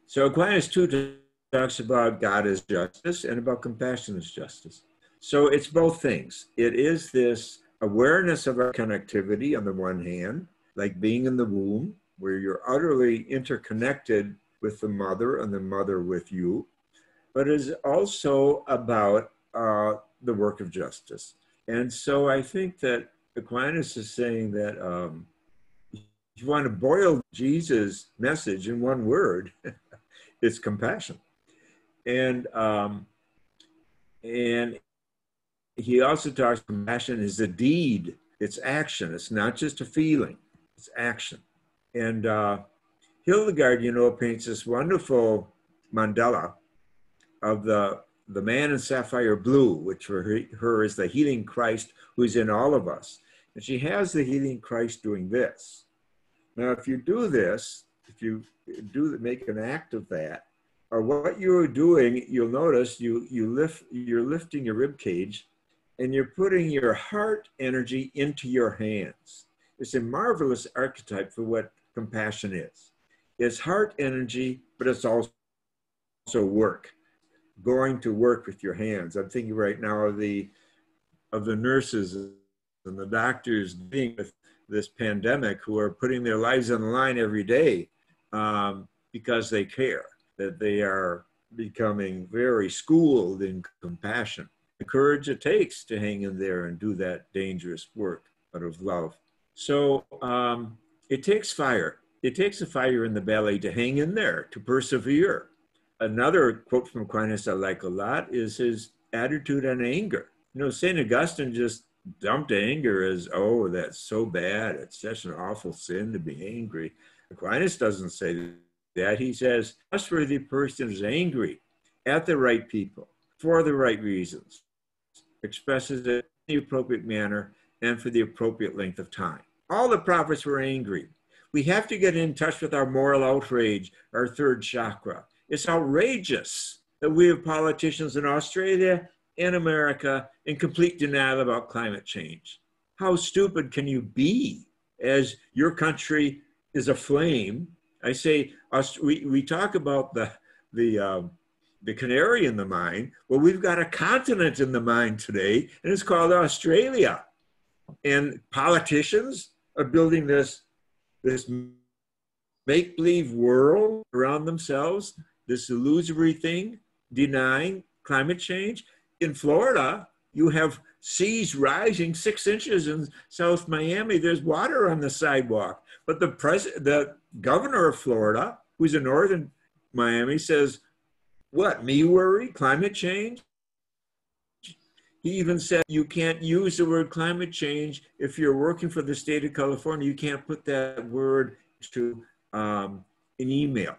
so Aquinas too talks about God as justice and about compassion as justice. So it's both things. It is this awareness of our connectivity on the one hand, like being in the womb, where you're utterly interconnected with the mother and the mother with you, but it is also about the work of justice. And so I think that Aquinas is saying that if you want to boil Jesus' message in one word, it's compassion. And he also talks compassion is a deed. It's action. It's not just a feeling. It's action. And Hildegard, paints this wonderful mandala of the man in sapphire blue, which for her is the healing Christ who's in all of us. And she has the healing Christ doing this. Now, if you do this, if you make an act of that, or what you're doing, you'll notice you're lifting your rib cage, and you're putting your heart energy into your hands. It's a marvelous archetype for what compassion is. It's heart energy, but it's also work. Going to work with your hands. I'm thinking right now of the nurses and the doctors dealing with this pandemic who are putting their lives on the line every day because they care, that they are becoming very schooled in compassion. The courage it takes to hang in there and do that dangerous work out of love. So it takes fire. It takes a fire in the belly to hang in there, to persevere. Another quote from Aquinas I like a lot is his attitude on anger. St. Augustine just dumped anger as, oh, that's so bad. It's such an awful sin to be angry. Aquinas doesn't say that. He says, a trustworthy person is angry at the right people for the right reasons, expresses it in the appropriate manner and for the appropriate length of time. All the prophets were angry. We have to get in touch with our moral outrage, our third chakra. It's outrageous that we have politicians in Australia and America in complete denial about climate change. How stupid can you be as your country is aflame? I say, we talk about the canary in the mine. Well, we've got a continent in the mine today, and it's called Australia. And politicians are building this make-believe world around themselves, this illusory thing, denying climate change. In Florida, you have seas rising 6 inches in South Miami. There's water on the sidewalk. But the governor of Florida, who's in northern Miami, says, what, me worry, climate change? He even said you can't use the word climate change if you're working for the state of California. You can't put that word to an email.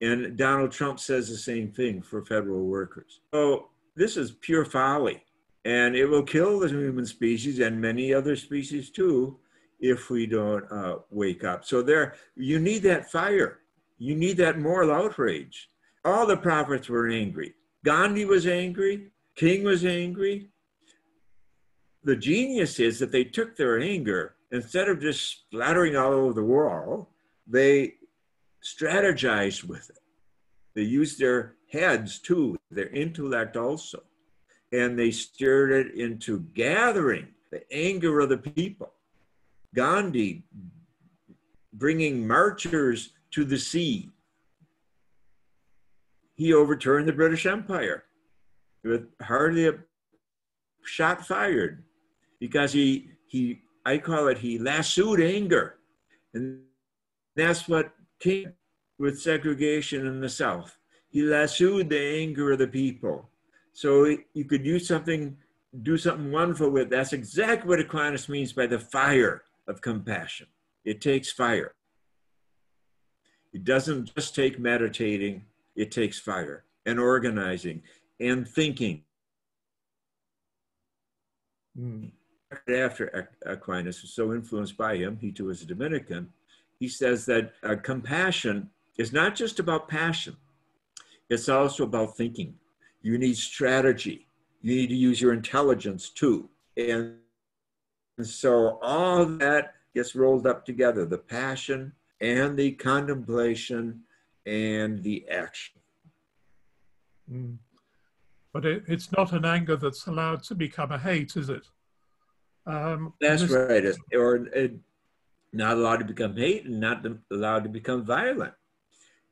And Donald Trump says the same thing for federal workers. So this is pure folly, and it will kill the human species and many other species too if we don't wake up. So you need that fire. You need that moral outrage. All the prophets were angry. Gandhi was angry. King was angry. The genius is that they took their anger, instead of just splattering all over the wall, they strategized with it. They used their heads too, their intellect also. And they steered it into gathering the anger of the people. Gandhi bringing marchers to the sea. He overturned the British Empire with hardly a shot fired because I call it, he lassoed anger. And that's what came with segregation in the South. He lassoed the anger of the people. So you could do something wonderful with. That's exactly what Aquinas means by the fire of compassion. It takes fire. It doesn't just take meditating, it takes fire and organizing and thinking. After Aquinas was so influenced by him, he too was a Dominican, he says that compassion is not just about passion, it's also about thinking. You need strategy. You need to use your intelligence too. And so all that gets rolled up together, the passion and the contemplation and the action. But it's not an anger that's allowed to become a hate, is it? That's right. Not allowed to become hate and not allowed to become violent.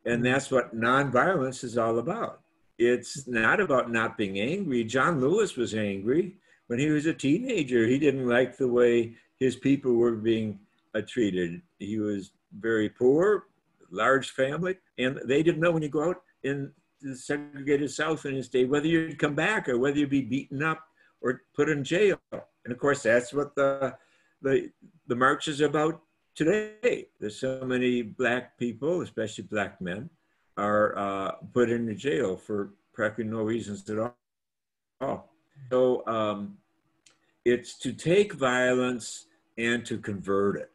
And that's what nonviolence is all about. It's not about not being angry. John Lewis was angry when he was a teenager. He didn't like the way his people were being treated. He was very poor, large family, and they didn't know when you go out in the segregated South in his day whether you'd come back or whether you'd be beaten up or put in jail. And of course, that's what the march is about today. There's so many black people, especially black men, are put into jail for practically no reasons at all. So it's to take violence and to convert it,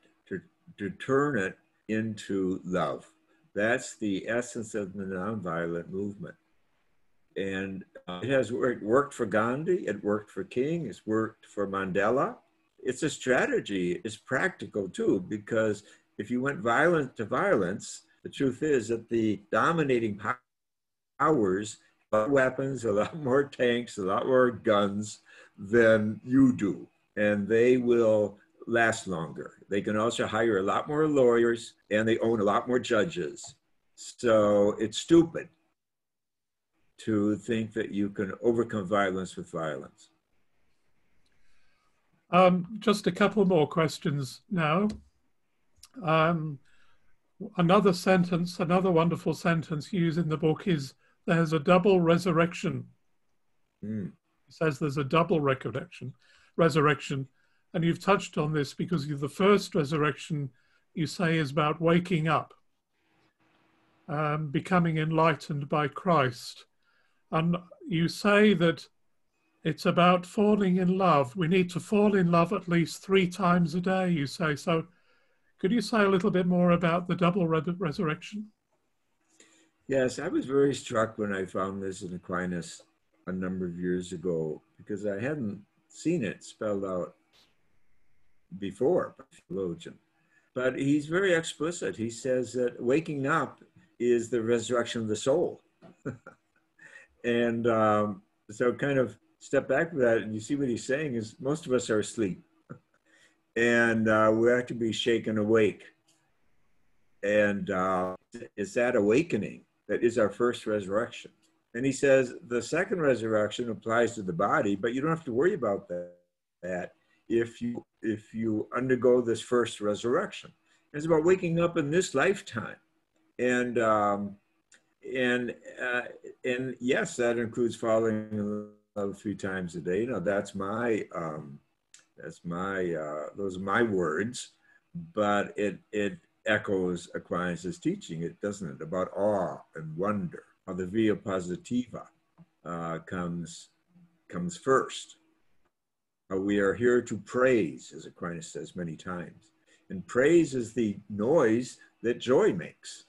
to turn it into love. That's the essence of the nonviolent movement. And it has worked for Gandhi, it worked for King, it's worked for Mandela. It's a strategy, it's practical too, because if you went violent to violence, the truth is that the dominating powers have weapons, a lot more tanks, a lot more guns than you do. And they will last longer. They can also hire a lot more lawyers and they own a lot more judges. So it's stupid to think that you can overcome violence with violence. Just a couple more questions now. Another sentence, another wonderful sentence used in the book is, there's a double resurrection. It says there's a double resurrection. And you've touched on this because the first resurrection, you say, is about waking up, becoming enlightened by Christ. And you say that it's about falling in love. We need to fall in love at least 3 times a day, you say. So could you say a little bit more about the double resurrection? Yes, I was very struck when I found this in Aquinas a number of years ago, because I hadn't seen it spelled out before by a theologian. But he's very explicit. He says that waking up is the resurrection of the soul. And so kind of step back from that, and you see what he's saying is most of us are asleep. And we have to be shaken awake. And it's that awakening that is our first resurrection. And he says the second resurrection applies to the body, but you don't have to worry about that if you undergo this first resurrection. It's about waking up in this lifetime. And yes, that includes falling in love 3 times a day. You know, those are my words, but it echoes Aquinas' teaching, it doesn't it, about awe and wonder. How the via positiva comes first. We are here to praise, as Aquinas says many times. And praise is the noise that joy makes.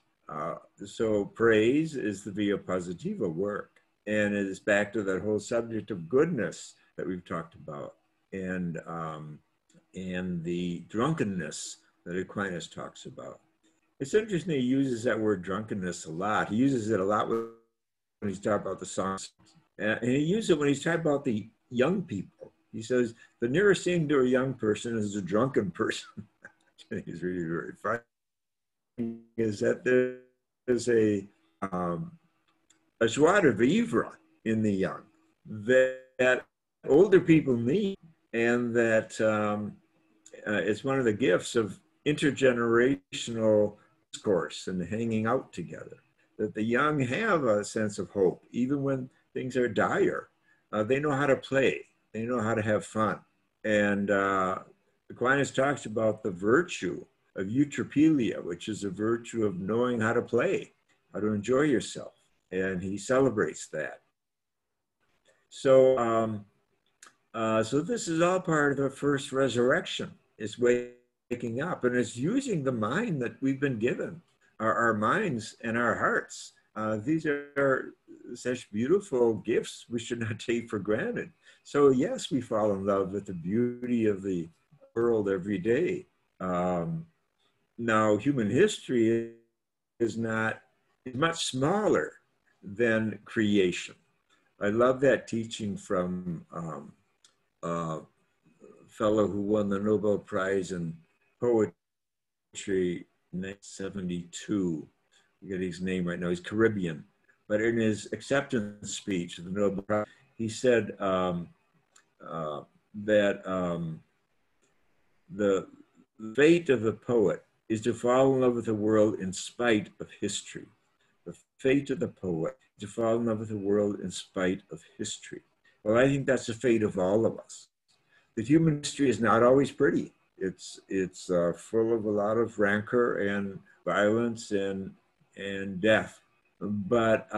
So praise is the via positiva work. And it is back to that whole subject of goodness that we've talked about. And the drunkenness that Aquinas talks about. It's interesting he uses that word drunkenness a lot. He uses it a lot when he's talking about the songs. And he uses it when he's talking about the young people. He says, the nearest thing to a young person is a drunken person. I think it's really very funny. Is that there's a joie de vivre in the young that older people need, and that it's one of the gifts of intergenerational discourse and hanging out together, that the young have a sense of hope even when things are dire. They know how to play, they know how to have fun. And Aquinas talks about the virtue of eutropelia, which is a virtue of knowing how to play, how to enjoy yourself, and he celebrates that. So so this is all part of the first resurrection. It's waking up, and it's using the mind that we've been given, our minds and our hearts. These are such beautiful gifts we should not take for granted. So yes, we fall in love with the beauty of the world every day. Now, human history is much smaller than creation. I love that teaching from a fellow who won the Nobel Prize in Poetry in 1972. I get his name right now. He's Caribbean. But in his acceptance speech of the Nobel Prize, he said that the fate of the poet is to fall in love with the world in spite of history. The fate of the poet is to fall in love with the world in spite of history. Well, I think that's the fate of all of us. The human history is not always pretty. It's full of a lot of rancor and violence and death. But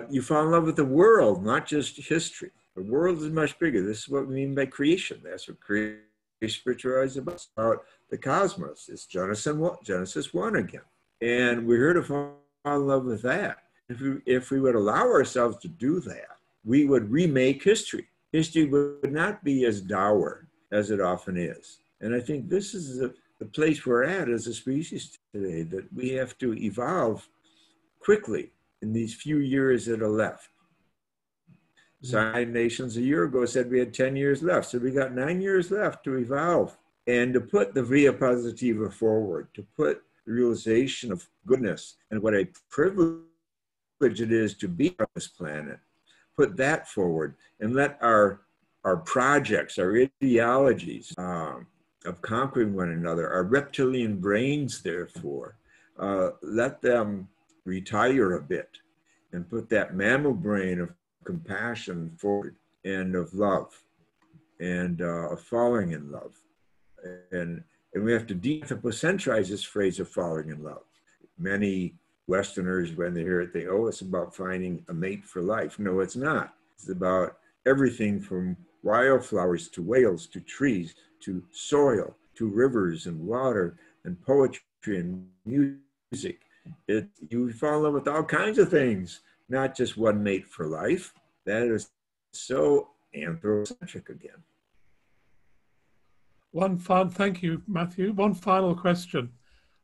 you fall in love with the world, not just history. The world is much bigger. This is what we mean by creation. That's what creation spirituality is about. It's about the cosmos. It's Genesis 1 again. And we're here to fall in love with that. If we would allow ourselves to do that, we would remake history. History would not be as dour as it often is. And I think this is the place we're at as a species today, that we have to evolve quickly in these few years that are left. United Nations a year ago said we had 10 years left. So we got 9 years left to evolve and to put the via positiva forward, to put the realization of goodness and what a privilege it is to be on this planet, put that forward and let our projects, our ideologies of conquering one another, our reptilian brains, therefore, let them retire a bit and put that mammal brain of compassion forward and of love and of falling in love. And we have to de-anthropocentrize this phrase of falling in love. Many Westerners, when they hear it, think, oh, it's about finding a mate for life. No, it's not. It's about everything from wildflowers to whales to trees to soil to rivers and water and poetry and music. You fall in love with all kinds of things, not just one mate for life. That is so anthropocentric again. Thank you, Matthew. One final question.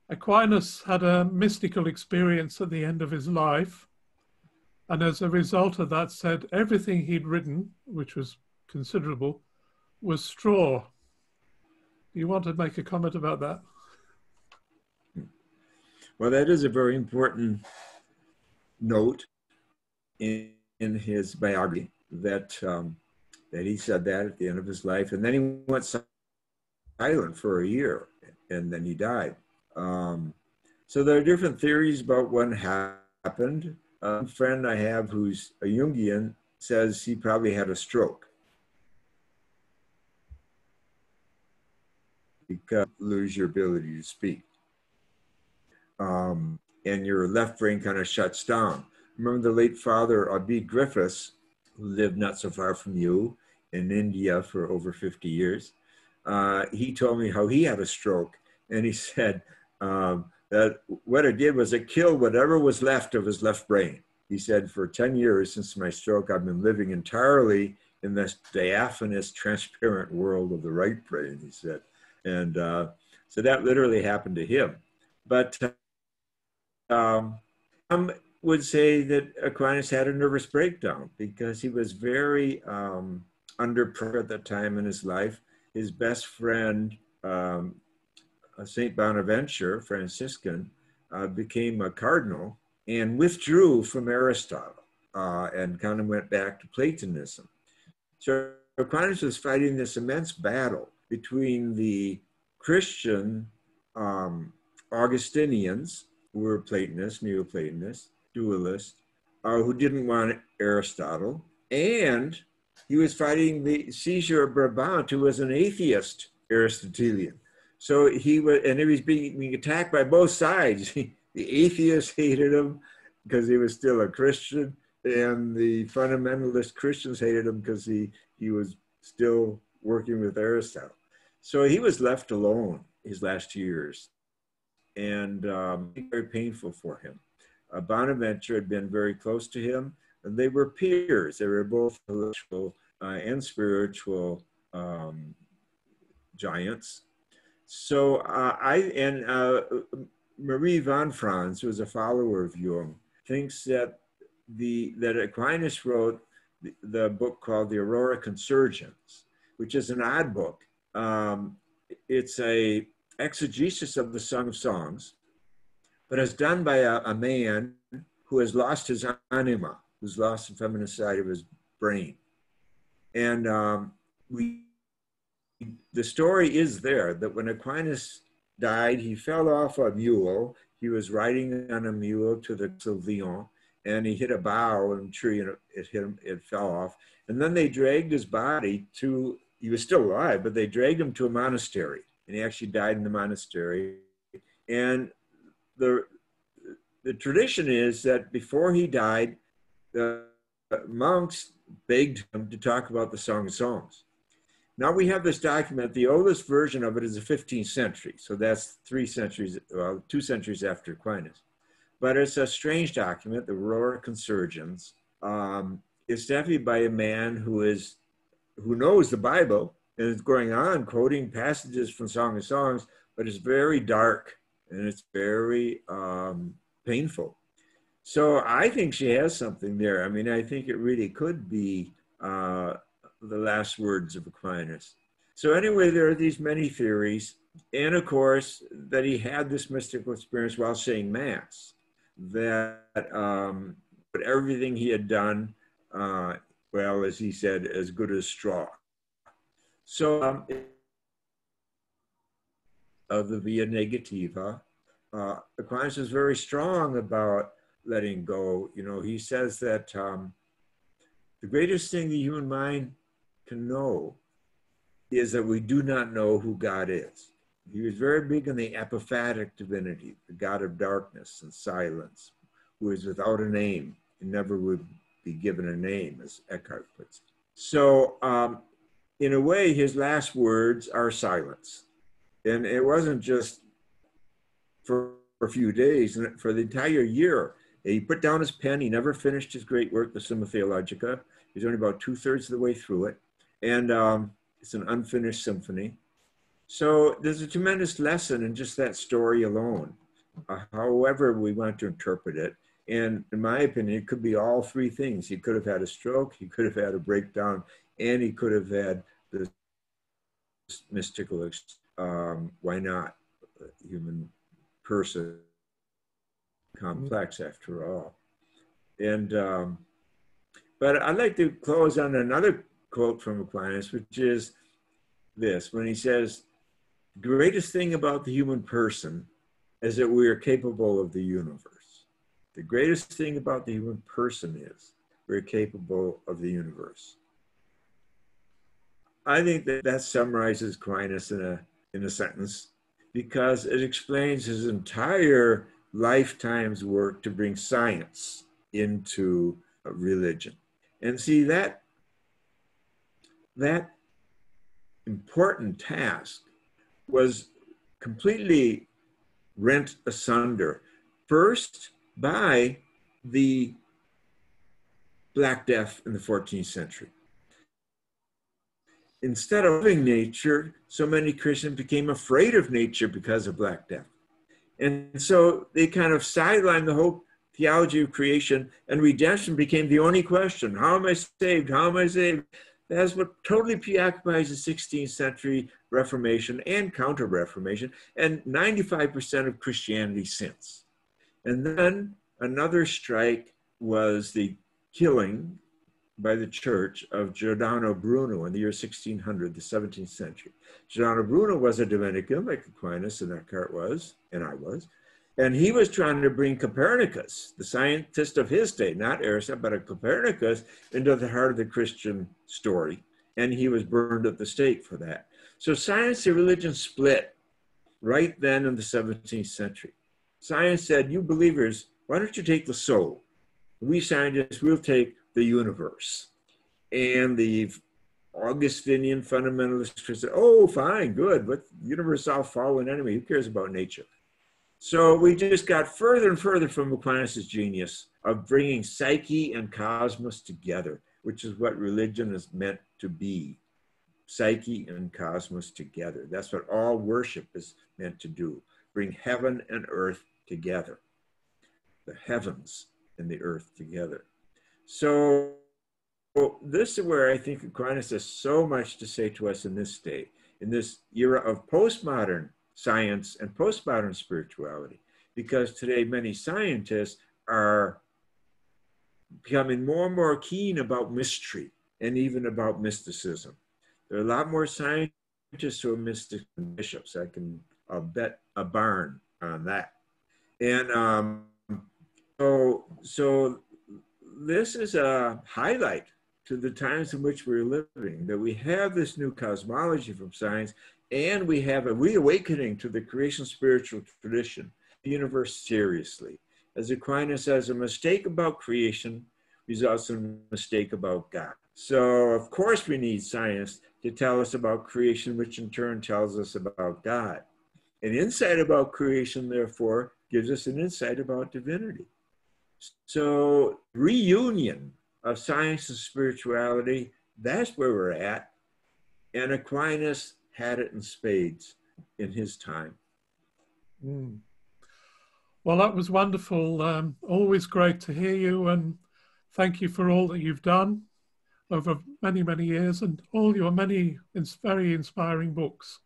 Aquinas had a mystical experience at the end of his life, and as a result of that said everything he'd written, which was considerable, was straw. Do you want to make a comment about that? Well, that is a very important note in his biography, that he said that at the end of his life, and then he went silent for a year, and then he died. So there are different theories about what happened. A friend I have who's a Jungian says he probably had a stroke, because you lose your ability to speak. And your left brain kind of shuts down. Remember the late Father Abid Griffiths, who lived not so far from you in India for over 50 years. He told me how he had a stroke, and he said that what it did was it killed whatever was left of his left brain. He said, for 10 years since my stroke, I've been living entirely in this diaphanous, transparent world of the right brain, he said. And so that literally happened to him. But some would say that Aquinas had a nervous breakdown because he was very under pressure at that time in his life. His best friend, St. Bonaventure, Franciscan, became a cardinal and withdrew from Aristotle and kind of went back to Platonism. So Aquinas was fighting this immense battle between the Christian Augustinians, who were Platonists, Neoplatonists, dualists, who didn't want Aristotle, and he was fighting the Seizure of Brabant, who was an atheist Aristotelian. So he was being attacked by both sides. The atheists hated him because he was still a Christian, and the fundamentalist Christians hated him because he was still working with Aristotle. So he was left alone his last years, and very painful for him. Bonaventure had been very close to him, and they were peers. They were both intellectual and spiritual giants. So Marie von Franz, who was a follower of Jung, thinks that Aquinas wrote the book called The Aurora Consurgens, which is an odd book. It's a exegesis of the Song of Songs, but it's done by a man who has lost his anima, who's lost the feminine side of his brain. And the story is there that when Aquinas died, he fell off a mule. He was riding on a mule to the Castle of Lyon, and he hit a bough in a tree, and it hit him, it fell off. And then they dragged his body to, he was still alive, but they dragged him to a monastery, and he actually died in the monastery. And the tradition is that before he died, the monks begged him to talk about the Song of Songs. Now we have this document. The oldest version of it is the 15th century. So that's 2 centuries after Aquinas. But it's a strange document, the Aurora Consurgens. It's definitely by a man who knows the Bible and is going on quoting passages from Song of Songs, but it's very dark and it's very painful. So I think she has something there. I mean, I think it really could be the last words of Aquinas. So anyway, there are these many theories. And of course, that he had this mystical experience while saying Mass, that but everything he had done, well, as he said, as good as straw. So of the Via Negativa, Aquinas is very strong about letting go. You know, he says that the greatest thing the human mind can know is that we do not know who God is. He was very big on the apophatic divinity, the God of darkness and silence, who is without a name and never would be given a name, as Eckhart puts it. So in a way, his last words are silence. And it wasn't just for a few days, and for the entire year. He put down his pen. He never finished his great work, the Summa Theologica. He's only about 2/3 of the way through it. And it's an unfinished symphony. So there's a tremendous lesson in just that story alone, however we want to interpret it. And in my opinion, it could be all 3 things. He could have had a stroke, he could have had a breakdown, and he could have had this mystical, why not, human person, complex after all. And, but I'd like to close on another quote from Aquinas, which is this, when he says, the greatest thing about the human person is that we are capable of the universe. The greatest thing about the human person is we're capable of the universe. I think that summarizes Aquinas in a sentence, because it explains his entire lifetime's work to bring science into religion. And see, that important task was completely rent asunder, first by the Black Death in the 14th century. Instead of loving nature, so many Christians became afraid of nature because of Black Death. And so they kind of sidelined the whole theology of creation, and redemption became the only question. How am I saved? How am I saved? That's what totally preoccupies the 16th century Reformation and Counter-Reformation, and 95% of Christianity since. And then another strike was the killing by the church of Giordano Bruno in the year 1600, the 17th century. Giordano Bruno was a Dominican, like Aquinas and Eckhart was, and I was. And he was trying to bring Copernicus, the scientist of his day, not Aristotle, but a Copernicus, into the heart of the Christian story. And he was burned at the stake for that. So science and religion split right then in the 17th century. Science said, you believers, why don't you take the soul? We scientists will take the universe. And the Augustinian fundamentalists said, oh, fine, good, but the universe is all fallen anyway. Who cares about nature? So we just got further and further from Aquinas' genius of bringing psyche and cosmos together, which is what religion is meant to be. Psyche and cosmos together. That's what all worship is meant to do. Bring heaven and earth together. The heavens and the earth together. So this is where I think Aquinas has so much to say to us in this day, in this era of postmodern science and postmodern spirituality, because today many scientists are becoming more and more keen about mystery and even about mysticism. There are a lot more scientists who are mystics than bishops. I'll bet a barn on that. And so this is a highlight to the times in which we're living, that we have this new cosmology from science, and we have a reawakening to the creation spiritual tradition, the universe seriously. As Aquinas says, a mistake about creation results in a mistake about God. So, of course, we need science to tell us about creation, which in turn tells us about God. An insight about creation, therefore, gives us an insight about divinity. So, reunion of science and spirituality, that's where we're at. And Aquinas had it in spades in his time. Mm. Well, that was wonderful. Always great to hear you, and thank you for all that you've done over many, many years and all your many very inspiring books.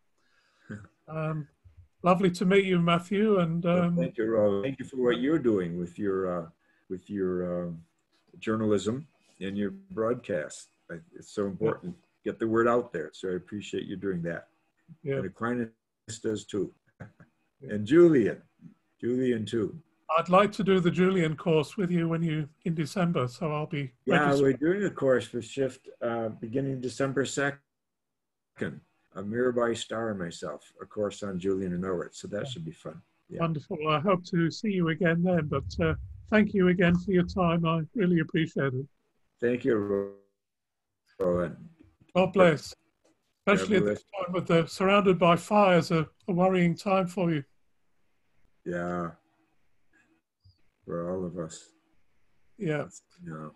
Lovely to meet you, Matthew. And well, thank you, Roland. Thank you for what you're doing with your journalism and your broadcast. It's so important. Get the word out there. So I appreciate you doing that. Yeah. And Aquinas does too. And Julian too. I'd like to do the Julian course with you in December, so I'll be we're doing a course with Shift beginning December 2nd. A Mirabai Star and myself, a course on Julian and Owert, so that should be fun. Yeah. Wonderful. I hope to see you again then, but thank you again for your time. I really appreciate it. Thank you, Roland. God bless. Especially at this time with surrounded by fires, a worrying time for you. Yeah, for all of us. Yeah. Yeah.